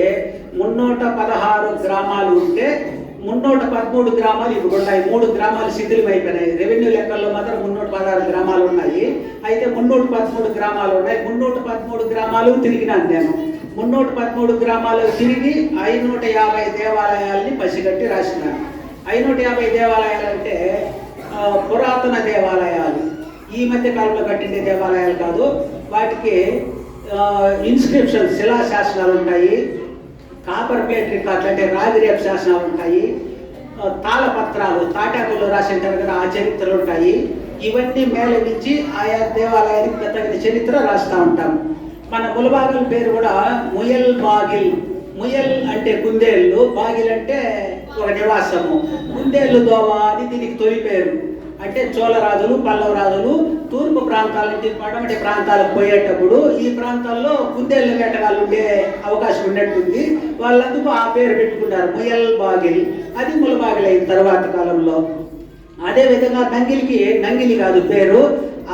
316 గ్రామాలు ఉంటే 313 గ్రామాలు ఇప్పుడు ఉన్నాయి. 3 గ్రామాలు శిథిలమైపోయినాయి. రెవెన్యూ లెక్కల్లో మాత్రం 316 గ్రామాలు ఉన్నాయి. అయితే 313 గ్రామాలు ఉన్నాయి. 313 గ్రామాలు తిరిగినాను నేను. 313 గ్రామాలు తిరిగి 550 దేవాలయాల్ని పసిగట్టి రాసినాను. 550 దేవాలయాలు అంటే పురాతన దేవాలయాలు, ఈ మధ్య కాలంలో కట్టిండే దేవాలయాలు కాదు. వాటికి ఇన్స్క్రిప్షన్, శిలాశాసనాలు ఉంటాయి. కాపర్ ప్లేట్ రికార్డులు అంటే రాగి రేపు శాసనాలు ఉంటాయి, తాళపత్రాలు తాటాకుల్లో రాసింటారు కదా ఆ చరిత్రలు ఉంటాయి. ఇవన్నీ మేళవించి ఆయా దేవాలయానికి తగిన చరిత్ర రాస్తూ ఉంటాం. మన ములబాగిల పేరు కూడా ముయల్ బాగిల్. ముయల్ అంటే కుందేళ్ళు, బాగిల్ అంటే ఒక నివాసము. కుందేళ్ళు దోవ అని దీనికి తొలి పేరు. అంటే చోళరాజులు పల్లవరాజులు తూర్పు ప్రాంతాల నుంచి పడమటి ప్రాంతాలకు పోయేటప్పుడు ఈ ప్రాంతాల్లో కుందేళ్ళ వేటగాళ్ళు ఉండే అవకాశం ఉన్నట్టుంది. వాళ్ళందుకు ఆ పేరు పెట్టుకున్నారు ముయల్ బాగిల్. అది ములబాగిల్ అయిన తర్వాత కాలంలో. అదేవిధంగా నంగిలి కాదు పేరు,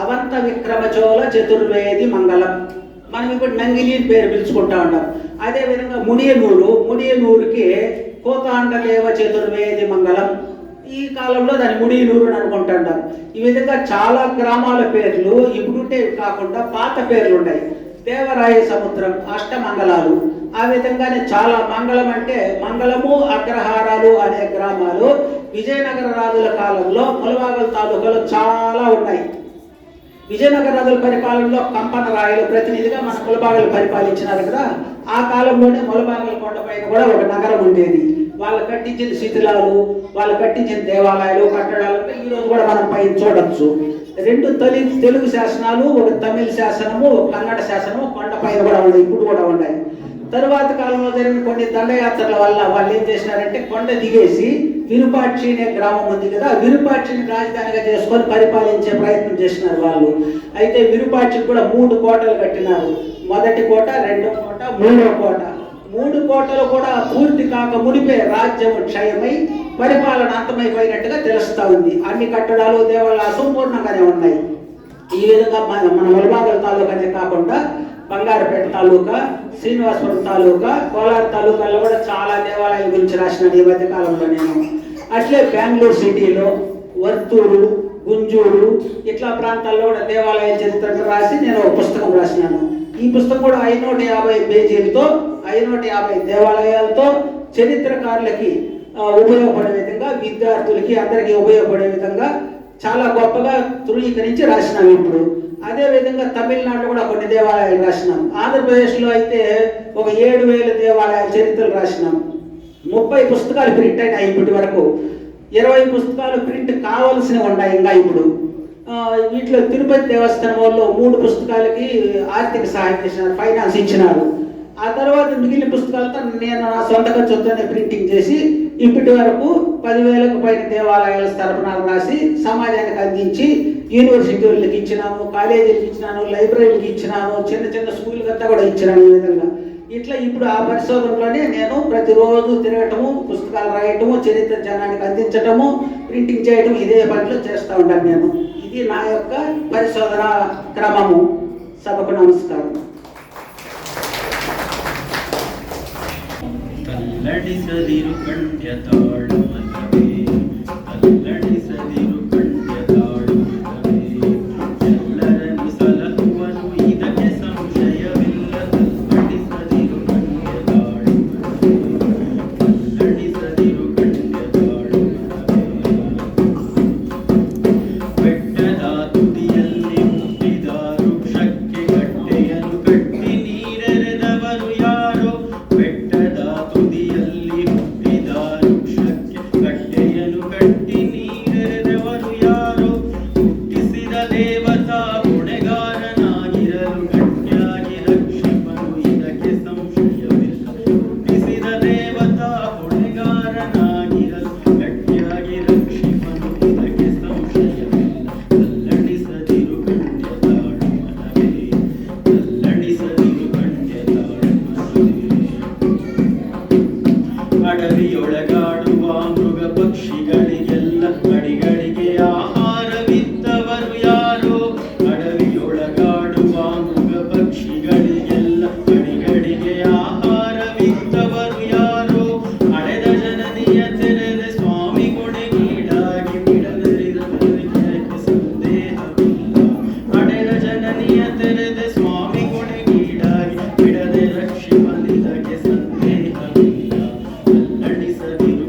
అవంత విక్రమచోళ చతుర్వేది మంగళం. మనం ఇప్పుడు నంగిలి పేరు పిలుచుకుంటా ఉంటాం. అదేవిధంగా ముడియనూరుకి కోతాండదేవ చతుర్వేది మంగళం. ఈ కాలంలో దాన్ని ముడియనూరు అని అనుకుంటుంటాం. ఈ విధంగా చాలా గ్రామాల పేర్లు ఇప్పుడుంటే కాకుండా పాత పేర్లు ఉన్నాయి. దేవరాయ సముద్రం, అష్టమంగళాలు. ఆ విధంగానే చాలా మంగళం అంటే మంగళము, అగ్రహారాలు అనే గ్రామాలు విజయనగర రాజుల కాలంలో ములబాగల్ తాలూకాలో చాలా ఉన్నాయి. విజయనగర రాజుల పరిపాలనలో కంపన రాయలు ప్రతినిధిగా మన ములబాగలు పరిపాలించినారు కదా. ఆ కాలంలోనే ములబాగల కొండపైన కూడా ఒక నగరం ఉండేది. వాళ్ళు కట్టించిన శిథిలాలు, వాళ్ళు కట్టించిన దేవాలయాలు, కట్టడాలు ఈరోజు కూడా మనం పైన చూడొచ్చు. 2 తెలుగు శాసనాలు, ఒక తమిళ శాసనము, ఒక కన్నడ శాసనము కొండపైన కూడా ఉన్నాయి, ఇప్పుడు కూడా ఉన్నాయి. తరువాత కాలంలో జరిగిన కొన్ని దండయాత్రల వల్ల వాళ్ళు ఏం చేసినారంటే కొండ దిగేసి విరుపాక్షి అనే గ్రామం ఉంది కదా, విరుపాక్షిని రాజధానిగా చేసుకొని పరిపాలించే ప్రయత్నం చేసినారు వాళ్ళు. అయితే విరుపాక్షికి కూడా 3 కోటలు కట్టినారు. మొదటి కోట, 2వ కోట, 3వ కోట. 3 కోటలు కూడా పూర్తి కాక మునిపే రాజ్యం క్షయమై పరిపాలన అంతమైపోయినట్టుగా తెలుస్తా ఉంది. అన్ని కట్టడాలు దేవాలయాలు అసంపూర్ణంగానే ఉన్నాయి. ఈ విధంగా మన ములబాగల తాలూకానే కాకుండా బంగారపేట తాలూకా, శ్రీనివాసపురం తాలూకా, కోలార్ తాలూకాలో కూడా చాలా దేవాలయాల గురించి రాసిన ఈ మధ్య కాలంలో నేను. అట్లే బెంగళూరు సిటీలో వర్తూరు, గుంజూరు ఇట్లా ప్రాంతాల్లో కూడా దేవాలయ చరిత్రను రాసి నేను ఒక పుస్తకం రాసినాను. ఈ పుస్తకం కూడా 550 పేజీలతో 550 దేవాలయాలతో చరిత్రకారులకి ఉపయోగపడే విధంగా, విద్యార్థులకి అందరికీ ఉపయోగపడే విధంగా చాలా గొప్పగా ధృవీకరించి రాసినాం ఇప్పుడు. అదేవిధంగా తమిళనాడులో కూడా కొన్ని దేవాలయాలు రాసినాం. ఆంధ్రప్రదేశ్లో అయితే ఒక 7000 దేవాలయాల చరిత్రలు రాసినాం. 30 పుస్తకాలు ప్రింట్ అయినాయి ఇప్పటి వరకు. 20 పుస్తకాలు ప్రింట్ కావాల్సినవి ఉన్నాయి ఇంకా ఇప్పుడు. వీటిలో తిరుపతి దేవస్థానం వాళ్ళు 3 పుస్తకాలకి ఆర్థిక సహాయం చేసినారు, ఫైనాన్స్ ఇచ్చినారు. ఆ తర్వాత మిగిలిన పుస్తకాలతో నేను నా సొంత ఖర్చుతోనే ప్రింటింగ్ చేసి ఇప్పటి వరకు 10,000కు పైన దేవాలయాల స్థాపనాలు రాసి సమాజానికి అందించి యూనివర్సిటీలకు ఇచ్చినాను, కాలేజీలకు ఇచ్చినాను, లైబ్రరీలకు ఇచ్చినాను, చిన్న స్కూళ్ళకంతా కూడా ఇచ్చినాను. ఈ విధంగా ఇట్లా ఇప్పుడు ఆ పరిశోధనలోనే నేను ప్రతిరోజు తిరగటము, పుస్తకాలు రాయటము, చరిత్ర జనానికి అందించటము, ప్రింటింగ్ చేయటం ఇదే పనిలో చేస్తూ ఉంటాను నేను. ఇది నా యొక్క పరిశోధన క్రమము. సభకు నమస్కారం. ತಲ್ಲಡಿಸದಿರು ಕಂಡ್ಯತಾಳು ಮನವೇ, ತಲ್ಲಡಿಸದಿರು ಕಂಡ್ಯತಾಳು ಮನವೇ, ಎಲ್ಲರನ್ನು ಸಲಹುವನು ಇದಕ್ಕೆ ಸಂಶಯವಿಲ್ಲ. ತಲ್ಲಡಿಸದಿರು ಕಂಡ್ಯತಾಳು ಮನವೇ, ತಲ್ಲಡಿಸದಿರು ಕಂಡ್ಯತಾಳು ಮನವೇ. ಬೆಟ್ಟದ ತುದಿಯಲ್ಲಿ ಹುಟ್ಟಿದ ವೃಕ್ಷಕ್ಕೆ ಕಟ್ಟೆಯನ್ನು ಕಟ್ಟಿ ನೀರೆರೆದವರು ಯಾರೋ. ಬೆಟ್ಟದ ತುದಿಯಲ್ಲಿ ಹುಟ್ಟಿದ ವೃಕ್ಷಕ್ಕೆ ಕಟ್ಟೆಯನ್ನು ಕಟ್ಟಿ ನೀರೆರೆದವರು ಯಾರೋ. ಹುಟ್ಟಿಸಿದ ದೇವತಾ ಹೊಣೆಗಾರನಾಗಿರಲು ಗಟ್ಟಿಯಾಗಿ ರಕ್ಷಿಪನು ಇದಕ್ಕೆ ಸಂಶಯವಿಲ್ಲ. ಹುಟ್ಟಿಸಿದ ದೇವತಾ ಹೊಣೆಗಾರನಾಗಿರಲು ಗಟ್ಟಿಯಾಗಿ ರಕ್ಷಿಪನು ಇದಕ್ಕೆ ಸಂಶಯವಿಲ್ಲ. ತಲ್ಲಡಿಸದಿರು ಕಂಡ್ಯತಾಳು ಮನವೇ, ತಲ್ಲಡಿಸದಿರು ಕಂಡ್ಯತಾಳು ಮನವೇ. ಅಡವಿಯೊಳಗಾಡುವ ಮೃಗ ಪಕ್ಷಿಗಳಿಗೆಲ್ಲ ಅಡಿಗಳಿಗೆ ಆಹಾರವಿದ್ದವರು ಯಾರೋ. ಅಡವಿಯೊಳಗಾಡುವ ಮೃಗ ಪಕ್ಷಿಗಳಿಗೆಲ್ಲ ಅಡಿಗಳಿಗೆ ಆಹಾರವಿದ್ದವರು ಯಾರೋ. ಅಳೆದ ಜನನಿಯ ತೆರೆದ ಸ್ವಾಮಿ ಕೊಡೆಗೀಡಾಗಿ ಬಿಡದರಿದವರಿಗೆ ಸಂದೇಹವಿಲ್ಲ. ಅಳೆದ ಜನನಿಯ ತೆರೆದ ಸ್ವಾಮಿ ಕೊಡೆಗೀಡಾಗಿ ಬಿಡದೆ ರಕ್ಷಿಪನಿದಕ್ಕೆ ಸಂದೇಹವಿಲ್ಲ. ತಲ್ಲಡಿಸದಿರು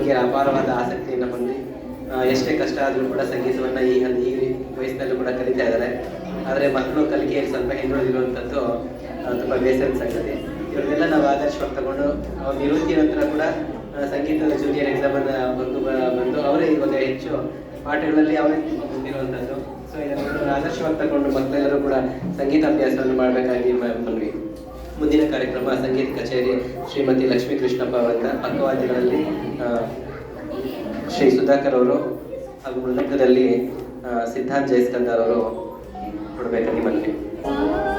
ಬಗ್ಗೆ ಅಪಾರವಾದ ಆಸಕ್ತಿಯನ್ನು ಹೊಂದಿ ಎಷ್ಟೇ ಕಷ್ಟ ಆದರೂ ಕೂಡ ಸಂಗೀತವನ್ನು ಈ ವಯಸ್ಸಿನಲ್ಲೂ ಕೂಡ ಕಲಿತಾ ಇದ್ದಾರೆ. ಆದರೆ ಮಕ್ಕಳು ಕಲಿಕೆಯಲ್ಲಿ ಸ್ವಲ್ಪ ಹಿಂದುಳಿದಿರುವಂಥದ್ದು ತುಂಬ ಬೇಸರದ ಸಂಗತಿ. ಇವರನ್ನೆಲ್ಲ ನಾವು ಆದರ್ಶವಾಗಿ ತಗೊಂಡು ನಿವೃತ್ತಿ ನಂತರ ಕೂಡ ಸಂಗೀತದ ಜೂನಿಯರ್ ಎಕ್ಸಾಮನ್ನು ಬಂದು ಅವರೇ ಇವಾಗ ಹೆಚ್ಚು ಪಾಠಗಳಲ್ಲಿ ಅವರೇ ಮುಂದಿರುವಂಥದ್ದು. ಸೊ ಇದನ್ನು ಆದರ್ಶವಾಗಿ ತಗೊಂಡು ಮಕ್ಕಳೆಲ್ಲರೂ ಕೂಡ ಸಂಗೀತಾಭ್ಯಾಸವನ್ನು ಮಾಡಬೇಕಾಗಿ ಮನವಿ. ಮುಂದಿನ ಕಾರ್ಯಕ್ರಮ ಸಂಗೀತ ಕಚೇರಿ ಶ್ರೀಮತಿ ಲಕ್ಷ್ಮೀ ಕೃಷ್ಣಪ್ಪ ಅವರ ಪಕ್ಕವಾದ್ಯಗಳಲ್ಲಿ ಶ್ರೀ ಸುಧಾಕರ್ ಅವರು ಹಾಗೂ ಮೃದಂಗದಲ್ಲಿ ಸಿದ್ಧಾಂತ್ ಜಯಸ್ಕಂದರ್ ಅವರು ಕೊಡಬೇಕಾಗಿ ಮನವಿ. Bye.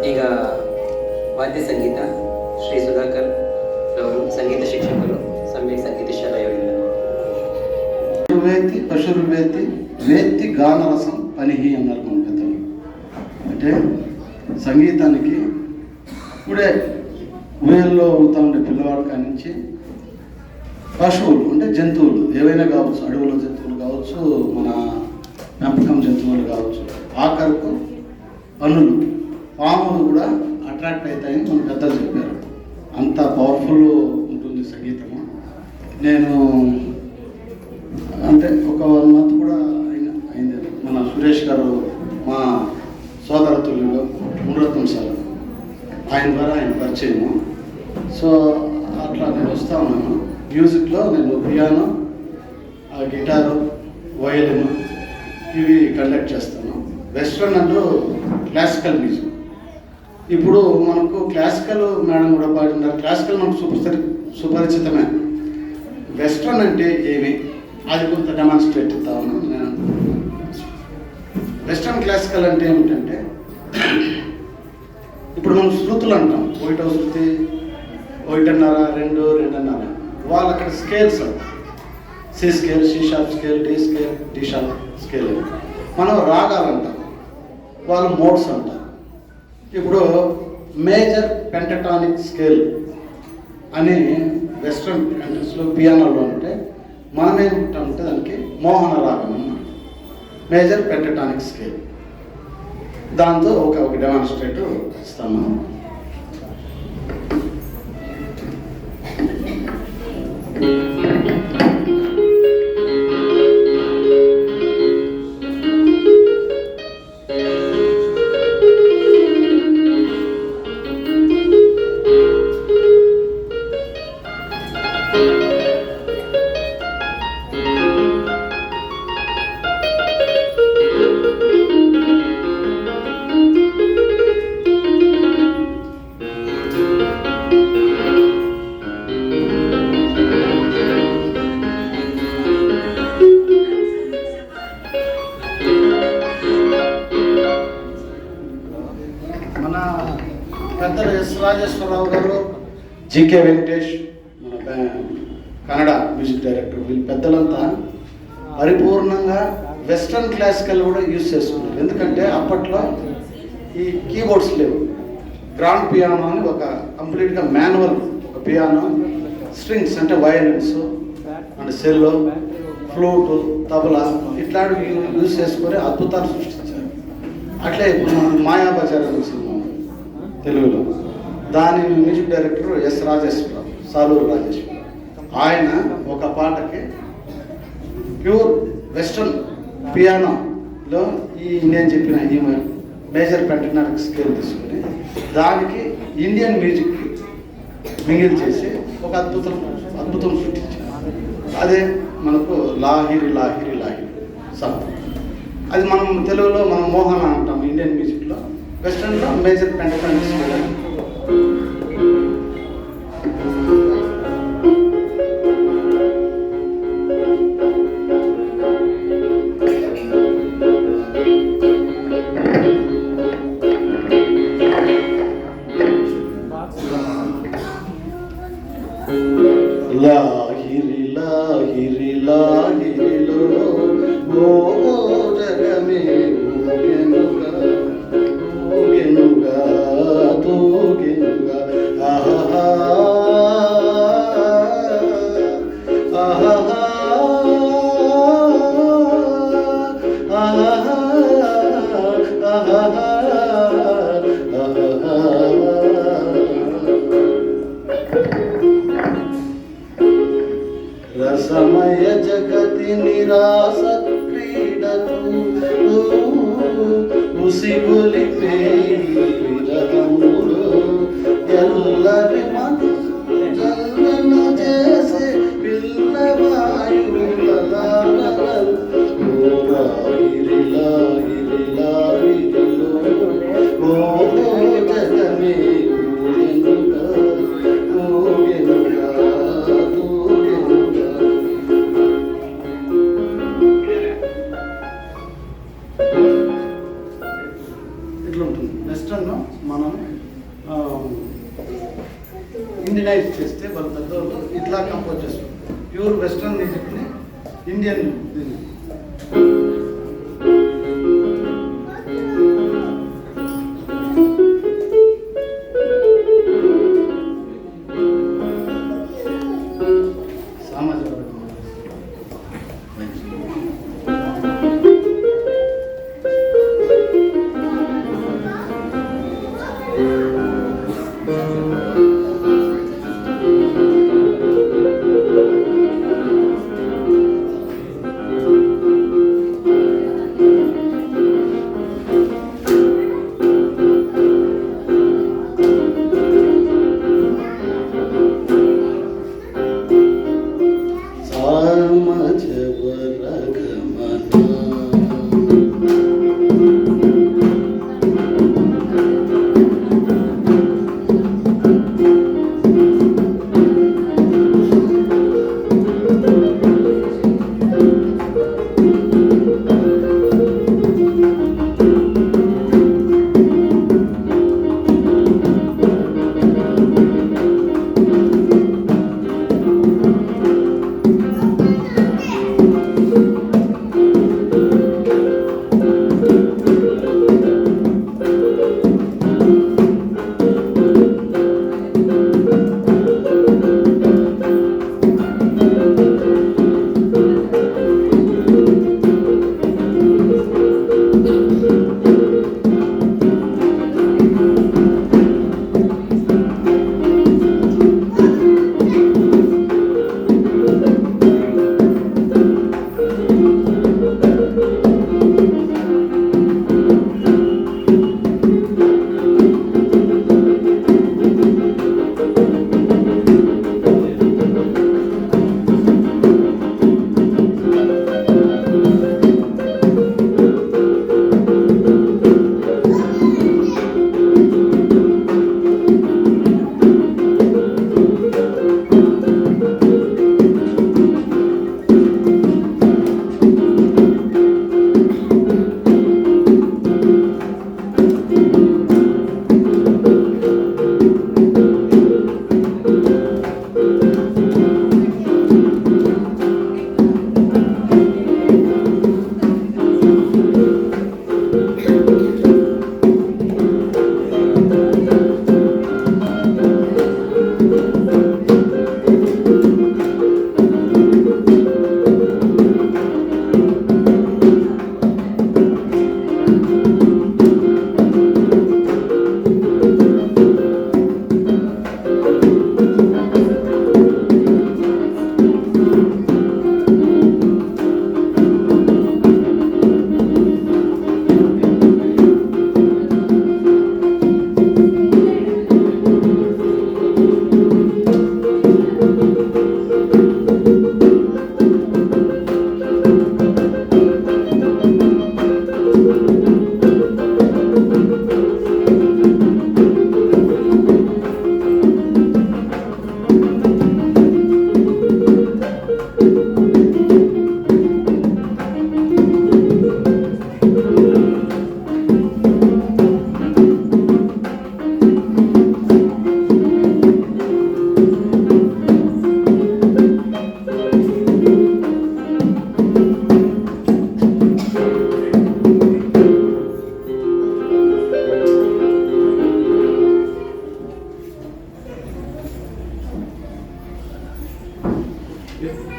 ಈಗ ವಾದ್ಯ ಸಂಗೀತ ಶ್ರೀ ಸುಧಾಕರ್ ಅವರು ಸಂಗೀತ ಶಿಕ್ಷಕರು ಸಮ್ಯಕ್ ಸಂಗೀತ ಶಾಲೆಯವರಿಂದ. వేత్తి పశువులు వేత్తి గానరసం పనిహి అన్నారు మన పెద్దలు. అంటే సంగీతానికి ఇప్పుడే ఊయల్లో అవుతా ఉండే పిల్లవాడి కాడి నుంచి పశువులు అంటే జంతువులు ఏవైనా కావచ్చు, అడవుల జంతువులు కావచ్చు, మన పెంపకం జంతువులు కావచ్చు, ఆఖరకు పనులు పాములు కూడా అట్రాక్ట్ అవుతాయని మన పెద్దలు చెప్పారు. అంత పవర్ఫుల్ ఉంటుంది సంగీతము. నేను అంటే ఒక 1 month కూడా అయింది. మన సురేష్ గారు మా సోదరతుల్యుడు మునరత్నం సార్, ఆయన ద్వారా ఆయన పరిచయము. సో అట్లా నేను వస్తూ ఉన్నాను. మ్యూజిక్లో నేను పియానో, గిటారు, వయలిన్ ఇవి కండక్ట్ చేస్తాను. Western and classical music. ఇప్పుడు మనకు క్లాసికల్ మేడం కూడా పాడుతున్నారు. క్లాసికల్ మనకు సుపరిచితమే. వెస్ట్రన్ అంటే ఏమి అది కొంత డెమాన్స్ట్రేట్ ఇస్తాను నేను. వెస్ట్రన్ క్లాసికల్ అంటే ఏమిటంటే ఇప్పుడు మనం శృతులు అంటాం. 1వ శృతి, 1.5, 2, 2.5. వాళ్ళు అక్కడ scales, C scale, C sharp scale, D scale, D sharp scale. మనం రాగాలు అంటాం, వాళ్ళు మోడ్స్ అంటారు. ఇప్పుడు మేజర్ పెంటటానిక్ స్కేల్ అని వెస్ట్రన్ కంట్రీస్లో పియానోలో అంటే మనం ఏమిటంటే దానికి మోహన రాగం అన్నమాట. Major pentatonic scale. దాంతో ఒక డెమాన్స్ట్రేట్ ఇస్తాను. పెద్దలు ఎస్ రాజేశ్వరరావు గారు, జీకే వెంకటేష్, మన కన్నడ మ్యూజిక్ డైరెక్టర్, వీళ్ళు పెద్దలంతా పరిపూర్ణంగా వెస్ట్రన్ క్లాసికల్ కూడా యూజ్ చేసుకున్నారు. ఎందుకంటే అప్పట్లో ఈ కీబోర్డ్స్ లేవు. గ్రాండ్ పియానో అని ఒక కంప్లీట్గా మాన్యువల్ ఒక పియానో, స్ట్రింగ్స్ అంటే వయలిన్స్ అండ్ సెల్లో, ఫ్లూటు, తబలా ఇట్లాంటివి యూజ్ చేసుకొని అద్భుతాలు సృష్టించారు. అట్లే ఇప్పుడు మనం మాయాబజార్ అనే సినిమా తెలుగులో, దాని music director S Rajeswararao, Saluru Rajeswararao. ఆయన ఒక పాటకి ప్యూర్ వెస్ట్రన్ పియానోలో నేను చెప్పిన ఈ మేజర్ పెంటటానిక్ స్కేల్ తీసుకుని దానికి ఇండియన్ మ్యూజిక్ మింగిల్ చేసి ఒక అద్భుతం సృష్టించారు. అదే మనకు లాహిరి లాహిరి లాహిరి సాంగ్. అది మనం తెలుగులో మనం మోహన అంటాం ఇండియన్ మ్యూజిక్లో. వెస్ట్రన్లో major pentatonic scale. Lahiri Lahiri లాహిరిలో ఓ జగమే ఊగెనుగా ఊగెనుగా తూగెనుగా ఆహా ఆహా రసమయ జగతి నిరాస క్రీడకు ఉసిగొలిపే విరహములు ఎల్లరి మనసు జల్లను చేసే పిల్లవాయుల లాహిరి లాహిరి లాహిరిలో ఓ జగమే ఊగెనుగా ఊగెనుగా తూగెనుగా. ఇట్లుంటుంది. వెస్ట్రన్ మనం ఇండియనైజ్ చేస్తే వాళ్ళ పెద్దవాళ్ళు ఇట్లా కంపోజ్ చేస్తారు. ప్యూర్ వెస్ట్రన్ మ్యూజిక్ని ఇండియన్ దీన్ని సామాజిక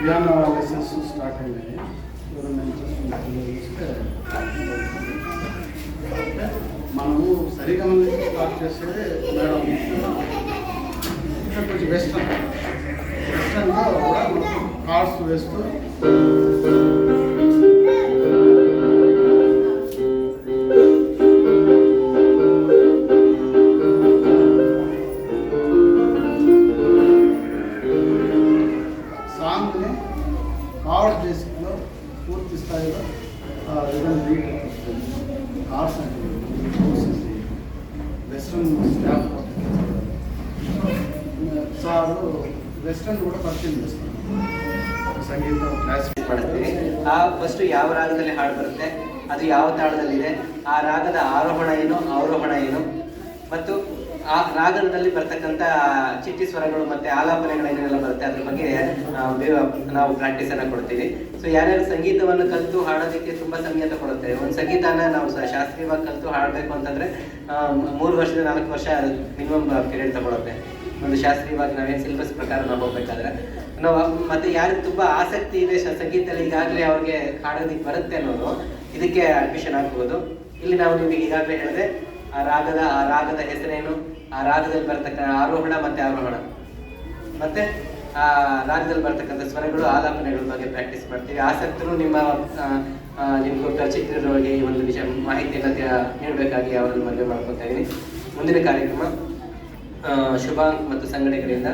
పియానో లెసన్స్ స్టార్ట్ అయినాయి. ఎవరైనా ఇంట్రెస్ట్ ఉన్న పిల్లలు వస్తే మనము సరిగమల నుంచి స్టార్ట్ చేసేది మేడం. ఇంకా కొంచెం వెస్టర్న్లో కూడా కార్డ్స్ వేస్తూ సాంగ్ని కార్డ్ బేసిక్లో పూర్తి స్థాయిలో రిథమ్ బీట్ కార్డ్స్ అంటే వెస్ట్రన్ స్టాఫ్ సారు వెస్ట్రన్ కూడా ಪರಿಚಯ చేస్తారు. ಸಂಗೀತ ಕ್ಲಾಸಿಕ್ ಮಾಡ್ತೀವಿ. ಫಸ್ಟ್ ಯಾವ ರಾಗದಲ್ಲಿ ಹಾಡು ಬರುತ್ತೆ ಅದು ಯಾವ ತಾಳದಲ್ಲಿದೆ, ಆ ರಾಗದ ಆರೋಹಣ ಏನು, ಅವರೋಹಣ ಏನು, ಮತ್ತು ಆ ರಾಗದಲ್ಲಿ ಬರ್ತಕ್ಕಂಥ ಚಿಟ್ಟಿ ಸ್ವರಗಳು ಮತ್ತು ಆಲಾಪನೆಗಳೇನೆಲ್ಲ ಬರುತ್ತೆ ಅದ್ರ ಬಗ್ಗೆ ನಾವು ಪ್ರಾಕ್ಟೀಸನ್ನು ಕೊಡ್ತೀವಿ. ಸೊ ಯಾರ್ಯಾರು ಸಂಗೀತವನ್ನು ಕಲಿತು ಹಾಡೋದಕ್ಕೆ ತುಂಬ ಸಮಯ ತಗೊಳುತ್ತೆ. ಒಂದು ಸಂಗೀತನ ನಾವು ಶಾಸ್ತ್ರೀಯವಾಗಿ ಕಲಿತು ಹಾಡಬೇಕು ಅಂತಂದರೆ 3 ವರ್ಷದಿಂದ 4 ವರ್ಷ ಮಿನಿಮಮ್ ಪೀರಿಯಡ್ ತಗೊಳುತ್ತೆ. ಒಂದು ಶಾಸ್ತ್ರೀಯವಾಗಿ ನಾವೇನು ಸಿಲೆಬಸ್ ಪ್ರಕಾರ ನಾವು ಹೋಗ್ಬೇಕಾದ್ರೆ ನಾವು ಮತ್ತು ಯಾರಿಗೆ ತುಂಬ ಆಸಕ್ತಿ ಇದೆ ಸಂಗೀತದಲ್ಲಿ, ಈಗಾಗಲೇ ಅವ್ರಿಗೆ ಹಾಡೋದಕ್ಕೆ ಬರುತ್ತೆ ಅನ್ನೋರು ಇದಕ್ಕೆ ಅಡ್ಮಿಷನ್ ಆಗ್ಬೋದು. ಇಲ್ಲಿ ನಾವು ನಿಮಗೆ ಈಗಾಗಲೇ ಹೇಳಿದೆ ಆ ರಾಗದ ಹೆಸರೇನು, ಆ ರಾಗದಲ್ಲಿ ಬರ್ತಕ್ಕ ಆರೋಹಣ ಮತ್ತು ಅವರೋಹಣ, ಮತ್ತೆ ಆ ರಾಗದಲ್ಲಿ ಬರ್ತಕ್ಕಂಥ ಸ್ವರಗಳು, ಆಲಾಪನೆಗಳ ಬಗ್ಗೆ ಪ್ರಾಕ್ಟೀಸ್ ಮಾಡ್ತೀವಿ. ಆಸಕ್ತರು ನಿಮ್ಗೆ ಪರಿಚಿತರೊಳಗೆ ಈ ಒಂದು ವಿಷಯ ಮಾಹಿತಿಯನ್ನು ನೀಡಬೇಕಾಗಿ ಅವರನ್ನು ಮದುವೆ ಮಾಡ್ಕೊತಾ ಇದ್ದೀನಿ. ಮುಂದಿನ ಕಾರ್ಯಕ್ರಮ ಶುಭಾಂಕ್ ಮತ್ತು ಸಂಘಟಕರಿಂದ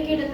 ಗಿಡ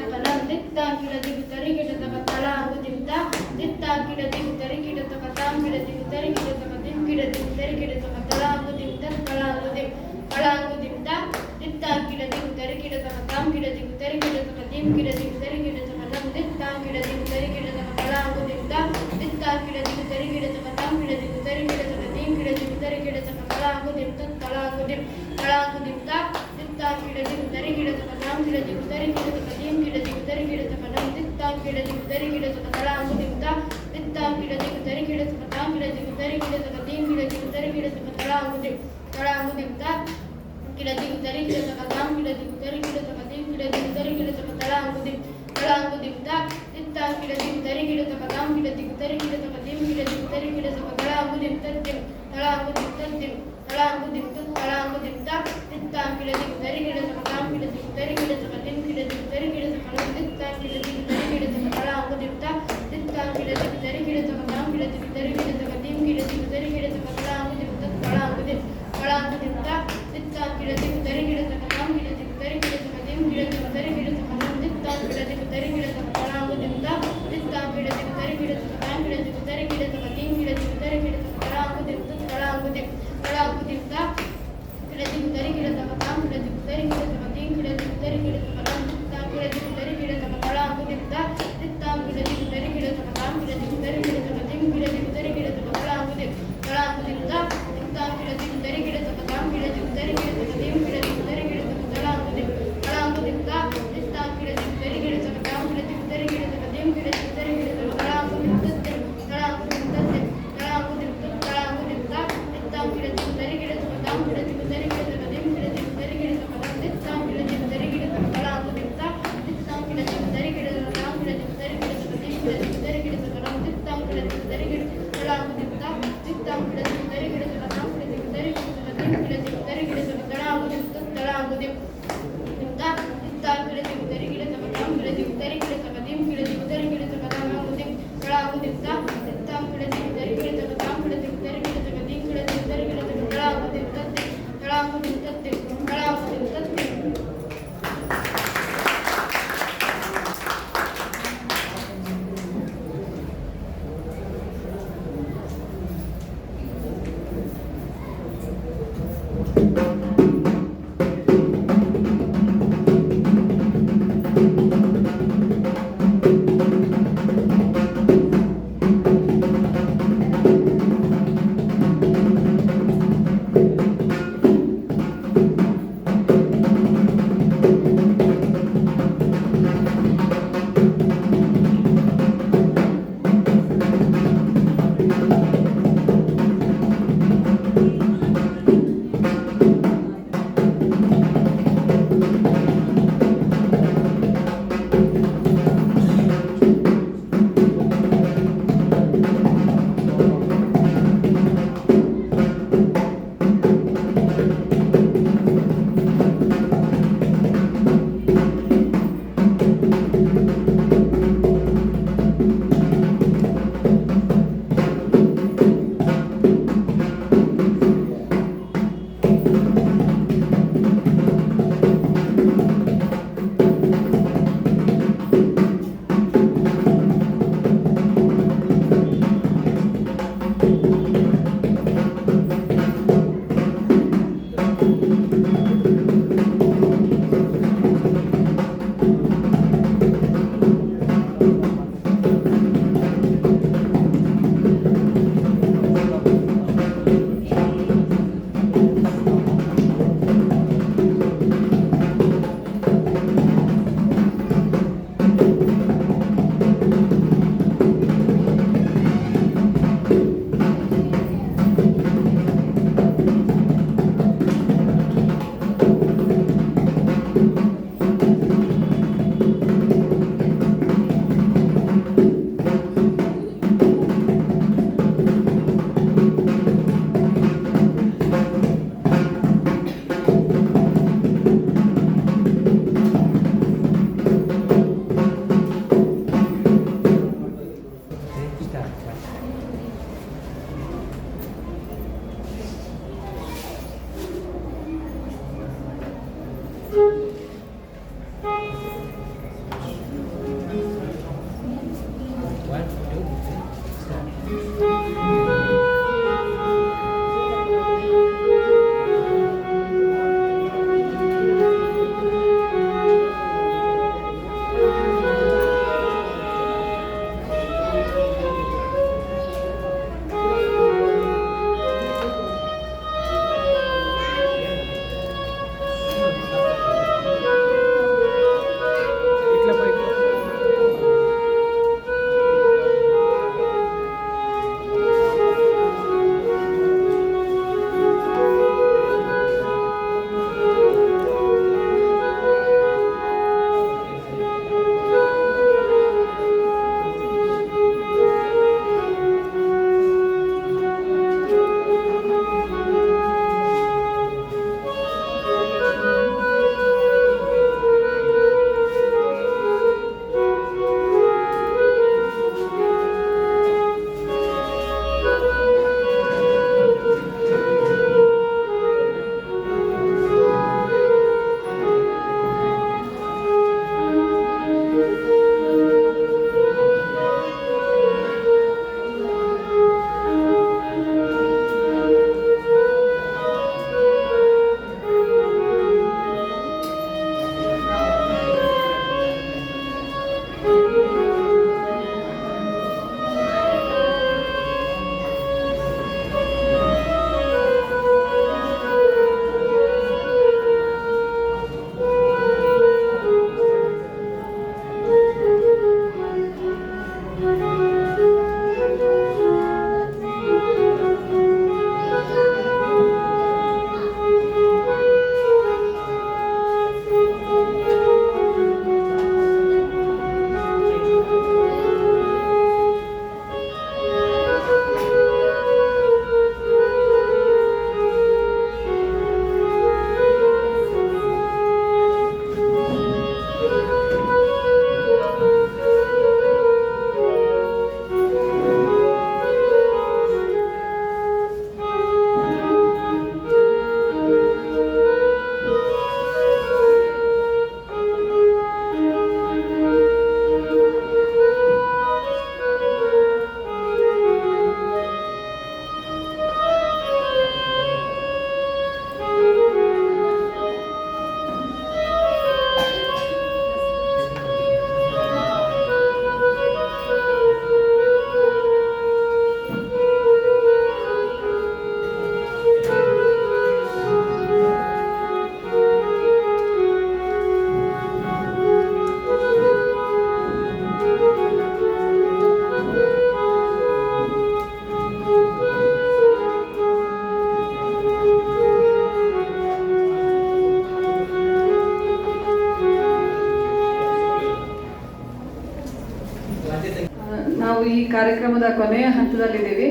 ಕಾರ್ಯಕ್ರಮದ ಕೊನೆಯ ಹಂತದಲ್ಲಿದ್ದೀವಿ.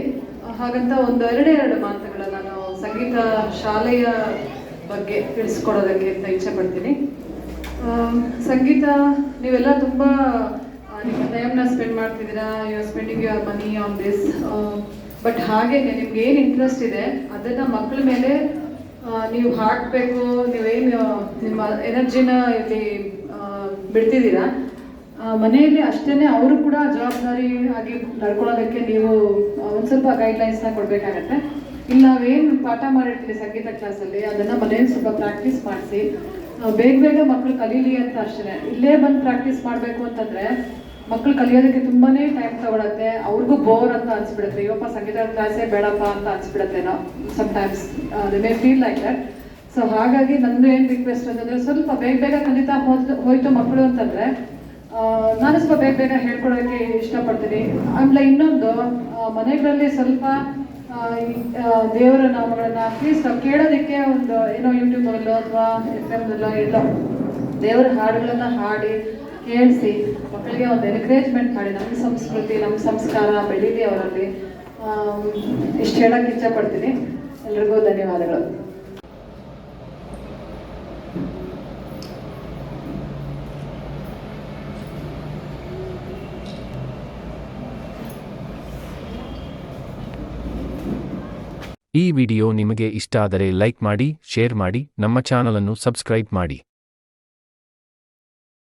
ಹಾಗಂತ ಎರಡು ಮಾತುಗಳ ನಾನು ಸಂಗೀತ ಶಾಲೆಯ ಬಗ್ಗೆ ತಿಳಿಸ್ಕೊಡೋದಕ್ಕೆ ಅಂತ ಇಚ್ಛೆ ಪಡ್ತೀನಿ. ಸಂಗೀತ ನೀವೆಲ್ಲ ತುಂಬ ನಿಮ್ಮ ಟೈಮ್ನ ಸ್ಪೆಂಡ್ ಮಾಡ್ತಿದ್ದೀರಾ, you are spending your money on this. But ಹಾಗೇನೆ ನಿಮ್ಗೆ ಏನು ಇಂಟ್ರೆಸ್ಟ್ ಇದೆ ಅದನ್ನು ಮಕ್ಕಳ ಮೇಲೆ ನೀವು ಹಾಕಬೇಕು. ನೀವೇನು ನಿಮ್ಮ ಎನರ್ಜಿನ ಇಲ್ಲಿ ಬಿಡ್ತಿದ್ದೀರಾ, ಮನೆಯಲ್ಲಿ ಅಷ್ಟೇ ಅವರು ಕೂಡ ಜವಾಬ್ದಾರಿ ಆಗಿ ನಡ್ಕೊಳ್ಳೋದಕ್ಕೆ ನೀವು ಒಂದು ಸ್ವಲ್ಪ ಗೈಡ್ಲೈನ್ಸ್ನ ಕೊಡಬೇಕಾಗತ್ತೆ. ಇಲ್ಲಿ ನಾವೇನು ಪಾಠ ಮಾಡಿರ್ತೀವಿ ಸಂಗೀತ ಕ್ಲಾಸಲ್ಲಿ ಅದನ್ನು ಮನೆಯಲ್ಲಿ ಸ್ವಲ್ಪ ಪ್ರಾಕ್ಟೀಸ್ ಮಾಡಿಸಿ ಬೇಗ ಮಕ್ಕಳು ಕಲೀಲಿ ಅಂತ ಅಷ್ಟೇ. ಇಲ್ಲೇ ಬಂದು ಪ್ರಾಕ್ಟೀಸ್ ಮಾಡಬೇಕು ಅಂತಂದರೆ ಮಕ್ಕಳು ಕಲಿಯೋದಕ್ಕೆ ತುಂಬಾ ಟೈಮ್ ತಗೊಳತ್ತೆ, ಅವ್ರಿಗೂ ಬೋರ್ ಅಂತ ಅನ್ಸ್ಬಿಡುತ್ತೆ. ಇವಪ್ಪ ಸಂಗೀತ ಕ್ಲಾಸೇ ಬೇಡಪ್ಪ ಅಂತ ಅನ್ಸ್ಬಿಡುತ್ತೆ. ನಾವು sometimes they may feel like that. So ಹಾಗಾಗಿ ನಂದು ಏನು ರಿಕ್ವೆಸ್ಟ್ ಅಂತಂದರೆ ಸ್ವಲ್ಪ ಬೇಗ ಕಲಿತಾ ಹೋಯ್ತು ಮಕ್ಕಳು ಅಂತಂದರೆ ನಾನು ಸ್ವಲ್ಪ ಬೇಗ ಹೇಳ್ಕೊಡೋಕ್ಕೆ ಇಷ್ಟಪಡ್ತೀನಿ. ಆಮೇಲೆ ಇನ್ನೊಂದು ಮನೆಗಳಲ್ಲಿ ಸ್ವಲ್ಪ ದೇವರ ನಾಮಗಳನ್ನ ಅಟ್ಲೀಸ್ಟ್ ಕೇಳೋದಕ್ಕೆ ಒಂದು ಏನೋ ಯೂಟ್ಯೂಬಲ್ಲೋ ಅಥವಾ FM ಎಲ್ಲೋ ದೇವರ ಹಾಡುಗಳನ್ನ ಹಾಡಿ ಕೇಳಿಸಿ ಮಕ್ಕಳಿಗೆ ಒಂದು ಎನ್ಕರೇಜ್ಮೆಂಟ್ ಮಾಡಿ ನಮ್ಮ ಸಂಸ್ಕೃತಿ ನಮ್ಮ ಸಂಸ್ಕಾರ ಬೆಳೀಲಿ ಅವರಲ್ಲಿ. ಇಷ್ಟು ಹೇಳೋಕ್ಕೆ ಇಷ್ಟಪಡ್ತೀನಿ. ಎಲ್ರಿಗೂ ಧನ್ಯವಾದಗಳು. ಈ ವಿಡಿಯೋ ನಿಮಗೆ ಇಷ್ಟ ಆದರೆ ಲೈಕ್ ಮಾಡಿ, ಶೇರ್ ಮಾಡಿ, ನಮ್ಮ ಚಾನಲ್ ಅನ್ನು ಸಬ್ಸ್ಕ್ರೈಬ್ ಮಾಡಿ.